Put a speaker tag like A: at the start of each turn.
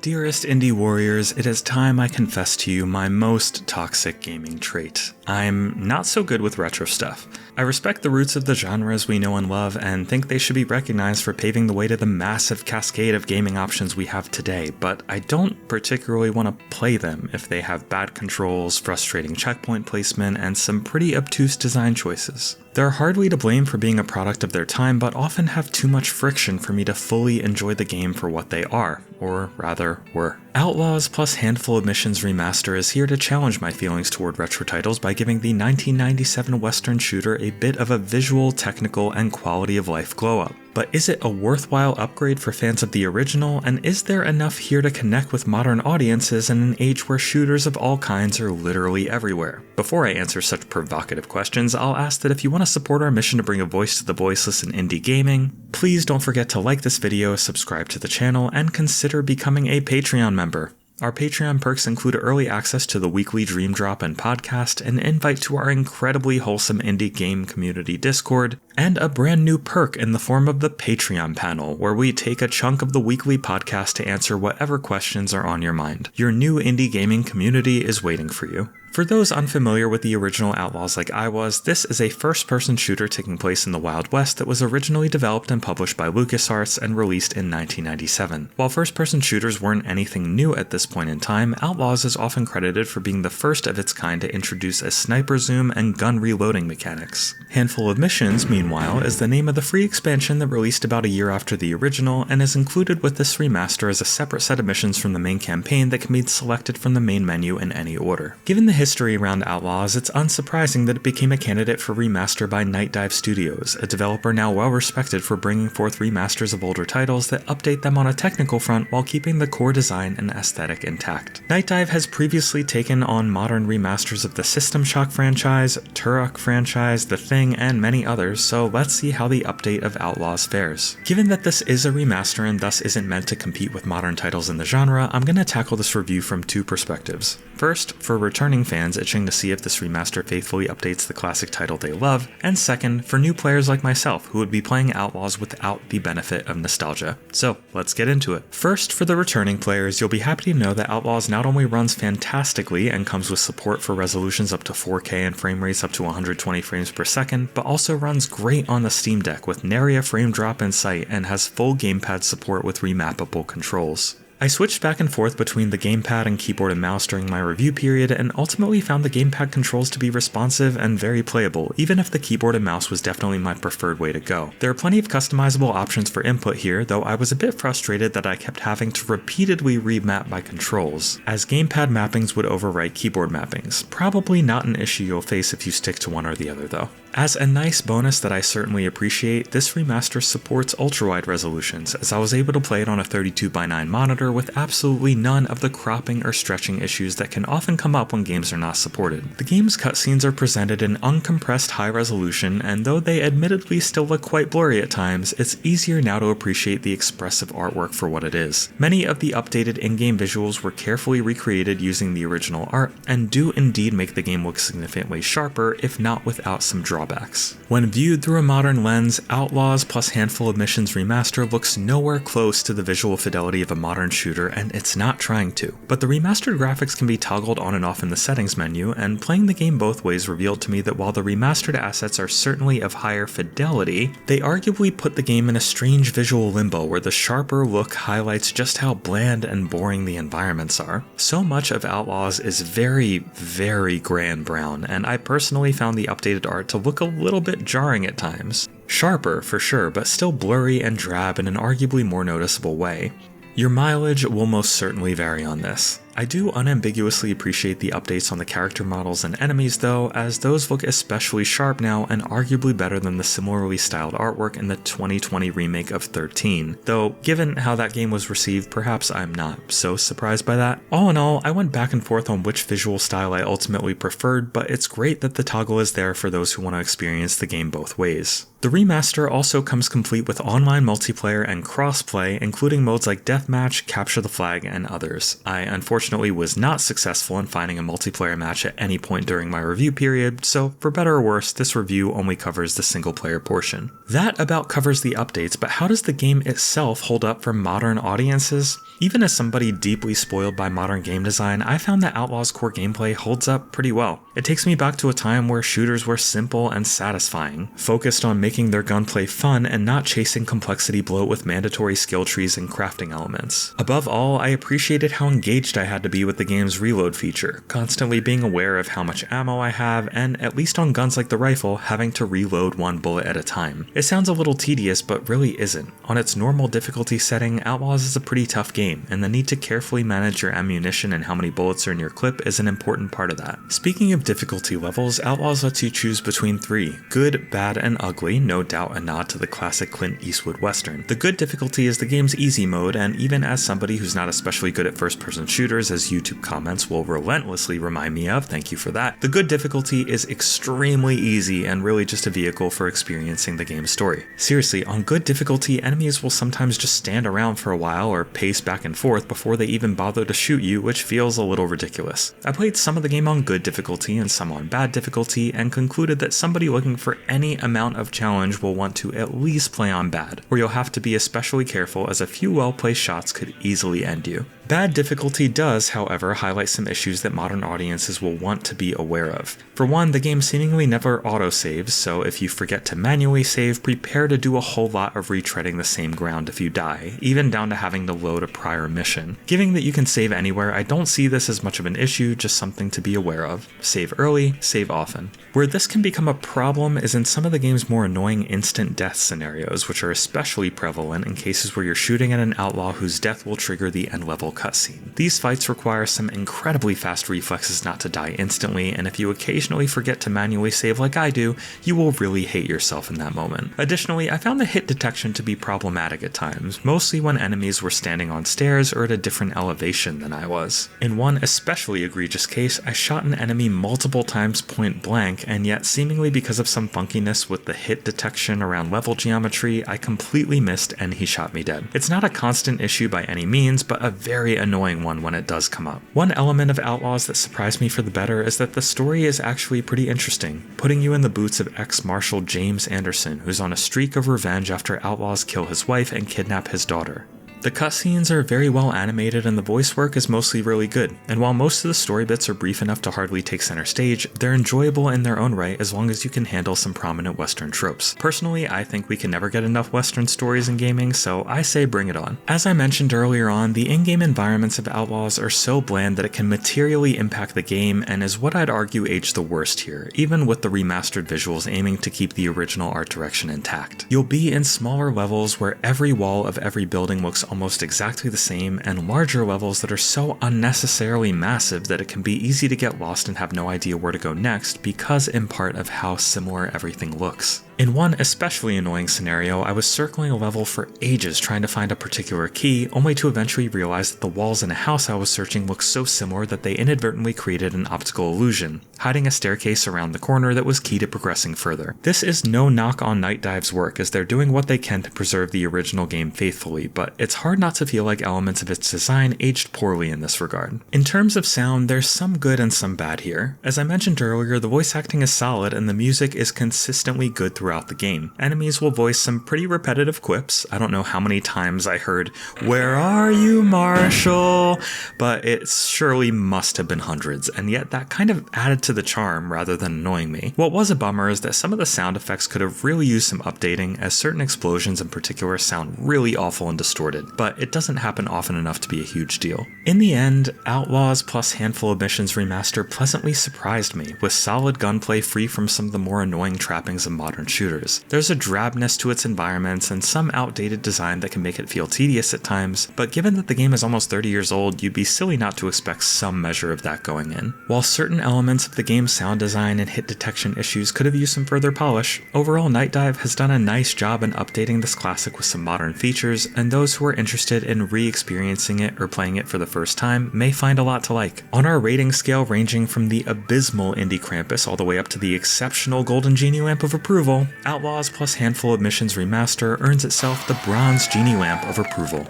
A: Dearest indie warriors, it is time I confess to you my most toxic gaming trait. I'm not so good with retro stuff. I respect the roots of the genres we know and love and think they should be recognized for paving the way to the massive cascade of gaming options we have today, but I don't particularly want to play them if they have bad controls, frustrating checkpoint placement, and some pretty obtuse design choices. They're hardly to blame for being a product of their time, but often have too much friction for me to fully enjoy the game for what they are, or rather, were. Outlaws plus Handful of Missions Remaster is here to challenge my feelings toward retro titles by giving the 1997 Western shooter a bit of a visual, technical, and quality of life glow up. But is it a worthwhile upgrade for fans of the original, and is there enough here to connect with modern audiences in an age where shooters of all kinds are literally everywhere? Before I answer such provocative questions, I'll ask that if you want to support our mission to bring a voice to the voiceless in indie gaming, please don't forget to like this video, subscribe to the channel, and consider becoming a Patreon member. Our Patreon perks include early access to the weekly Dream Drop and podcast, an invite to our incredibly wholesome indie game community Discord, and a brand new perk in the form of the Patreon panel, where we take a chunk of the weekly podcast to answer whatever questions are on your mind. Your new indie gaming community is waiting for you. For those unfamiliar with the original Outlaws like I was, this is a first-person shooter taking place in the Wild West that was originally developed and published by LucasArts and released in 1997. While first-person shooters weren't anything new at this point in time, Outlaws is often credited for being the first of its kind to introduce a sniper zoom and gun reloading mechanics. Handful of Missions, meanwhile, is the name of the free expansion that released about a year after the original and is included with this remaster as a separate set of missions from the main campaign that can be selected from the main menu in any order. Given the history around Outlaws, it's unsurprising that it became a candidate for remaster by Night Dive Studios, a developer now well respected for bringing forth remasters of older titles that update them on a technical front while keeping the core design and aesthetic intact. Night Dive has previously taken on modern remasters of the System Shock franchise, Turok franchise, The Thing, and many others, so let's see how the update of Outlaws fares. Given that this is a remaster and thus isn't meant to compete with modern titles in the genre, I'm going to tackle this review from two perspectives. First, for returning fans itching to see if this remaster faithfully updates the classic title they love, and second, for new players like myself who would be playing Outlaws without the benefit of nostalgia. So, let's get into it. First, for the returning players, you'll be happy to know that Outlaws not only runs fantastically and comes with support for resolutions up to 4K and frame rates up to 120 frames per second, but also runs great on the Steam Deck with nary a frame drop in sight and has full gamepad support with remappable controls. I switched back and forth between the gamepad and keyboard and mouse during my review period and ultimately found the gamepad controls to be responsive and very playable, even if the keyboard and mouse was definitely my preferred way to go. There are plenty of customizable options for input here, though I was a bit frustrated that I kept having to repeatedly remap my controls, as gamepad mappings would overwrite keyboard mappings. Probably not an issue you'll face if you stick to one or the other though. As a nice bonus that I certainly appreciate, this remaster supports ultra-wide resolutions, as I was able to play it on a 32:9 monitor with absolutely none of the cropping or stretching issues that can often come up when games are not supported. The game's cutscenes are presented in uncompressed high resolution, and though they admittedly still look quite blurry at times, it's easier now to appreciate the expressive artwork for what it is. Many of the updated in-game visuals were carefully recreated using the original art, and do indeed make the game look significantly sharper, if not without some drawbacks. When viewed through a modern lens, Outlaws plus Handful of Missions Remaster looks nowhere close to the visual fidelity of a modern shooter, and it's not trying to. But the remastered graphics can be toggled on and off in the settings menu, and playing the game both ways revealed to me that while the remastered assets are certainly of higher fidelity, they arguably put the game in a strange visual limbo where the sharper look highlights just how bland and boring the environments are. So much of Outlaws is very, very gray and brown, and I personally found the updated art to look a little bit jarring at times. Sharper for sure, but still blurry and drab in an arguably more noticeable way. Your mileage will most certainly vary on this. I do unambiguously appreciate the updates on the character models and enemies though, as those look especially sharp now and arguably better than the similarly styled artwork in the 2020 remake of 13, though given how that game was received, perhaps I'm not so surprised by that. All in all, I went back and forth on which visual style I ultimately preferred, but it's great that the toggle is there for those who want to experience the game both ways. The remaster also comes complete with online multiplayer and crossplay, including modes like Deathmatch, Capture the Flag, and others. I unfortunately unfortunately was not successful in finding a multiplayer match at any point during my review period, so for better or worse, this review only covers the single player portion. That about covers the updates, but how does the game itself hold up for modern audiences? Even as somebody deeply spoiled by modern game design, I found that Outlaws' core gameplay holds up pretty well. It takes me back to a time where shooters were simple and satisfying, focused on making their gunplay fun and not chasing complexity bloat with mandatory skill trees and crafting elements. Above all, I appreciated how engaged I had to be with the game's reload feature, constantly being aware of how much ammo I have, and at least on guns like the rifle, having to reload one bullet at a time. It sounds a little tedious, but really isn't. On its normal difficulty setting, Outlaws is a pretty tough game, and the need to carefully manage your ammunition and how many bullets are in your clip is an important part of that. Speaking of difficulty levels, Outlaws lets you choose between 3: good, bad, and ugly, no doubt a nod to the classic Clint Eastwood Western. The good difficulty is the game's easy mode, and even as somebody who's not especially good at first-person shooters, as YouTube comments will relentlessly remind me of, thank you for that, the good difficulty is extremely easy and really just a vehicle for experiencing the game's story. Seriously, on good difficulty, enemies will sometimes just stand around for a while or pace back and forth before they even bother to shoot you, which feels a little ridiculous. I played some of the game on good difficulty and some on bad difficulty, and concluded that somebody looking for any amount of challenge will want to at least play on bad, where you'll have to be especially careful as a few well-placed shots could easily end you. Bad difficulty does, however, highlight some issues that modern audiences will want to be aware of. For one, the game seemingly never autosaves, so if you forget to manually save, prepare to do a whole lot of retreading the same ground if you die, even down to having to load a prior mission. Given that you can save anywhere, I don't see this as much of an issue, just something to be aware of. Save early, save often. Where this can become a problem is in some of the game's more annoying instant death scenarios, which are especially prevalent in cases where you're shooting at an outlaw whose death will trigger the end level cutscene. These fights require some incredibly fast reflexes not to die instantly, and if you occasionally forget to manually save like I do, you will really hate yourself in that moment. Additionally, I found the hit detection to be problematic at times, mostly when enemies were standing on stairs or at a different elevation than I was. In one especially egregious case, I shot an enemy multiple times point blank, and yet seemingly because of some funkiness with the hit detection around level geometry, I completely missed and he shot me dead. It's not a constant issue by any means, but a very annoying one when it does come up. One element of Outlaws that surprised me for the better is that the story is actually pretty interesting, putting you in the boots of ex-Marshal James Anderson, who's on a streak of revenge after outlaws kill his wife and kidnap his daughter. The cutscenes are very well animated and the voice work is mostly really good, and while most of the story bits are brief enough to hardly take center stage, they're enjoyable in their own right as long as you can handle some prominent Western tropes. Personally, I think we can never get enough Western stories in gaming, so I say bring it on. As I mentioned earlier on, the in-game environments of Outlaws are so bland that it can materially impact the game and is what I'd argue aged the worst here, even with the remastered visuals aiming to keep the original art direction intact. You'll be in smaller levels where every wall of every building looks almost exactly the same, and larger levels that are so unnecessarily massive that it can be easy to get lost and have no idea where to go next because in part of how similar everything looks. In one especially annoying scenario, I was circling a level for ages trying to find a particular key, only to eventually realize that the walls in a house I was searching looked so similar that they inadvertently created an optical illusion, hiding a staircase around the corner that was key to progressing further. This is no knock on Night Dive's work, as they're doing what they can to preserve the original game faithfully, but it's hard not to feel like elements of its design aged poorly in this regard. In terms of sound, there's some good and some bad here. As I mentioned earlier, the voice acting is solid and the music is consistently good throughout the game. Enemies will voice some pretty repetitive quips. I don't know how many times I heard, "Where are you, Marshall?" But it surely must have been hundreds, and yet that kind of added to the charm rather than annoying me. What was a bummer is that some of the sound effects could have really used some updating, as certain explosions in particular sound really awful and distorted, but it doesn't happen often enough to be a huge deal. In the end, Outlaws plus Handful of Missions Remaster pleasantly surprised me, with solid gunplay free from some of the more annoying trappings of modern shooters. There's a drabness to its environments and some outdated design that can make it feel tedious at times, but given that the game is almost 30 years old, you'd be silly not to expect some measure of that going in. While certain elements of the game's sound design and hit detection issues could have used some further polish, overall Night Dive has done a nice job in updating this classic with some modern features, and those who are interested in re-experiencing it or playing it for the first time may find a lot to like. On our rating scale ranging from the abysmal Indie Krampus all the way up to the exceptional Golden Genie Lamp of Approval, Outlaws plus Handful of Missions Remaster earns itself the Bronze Genie Lamp of Approval.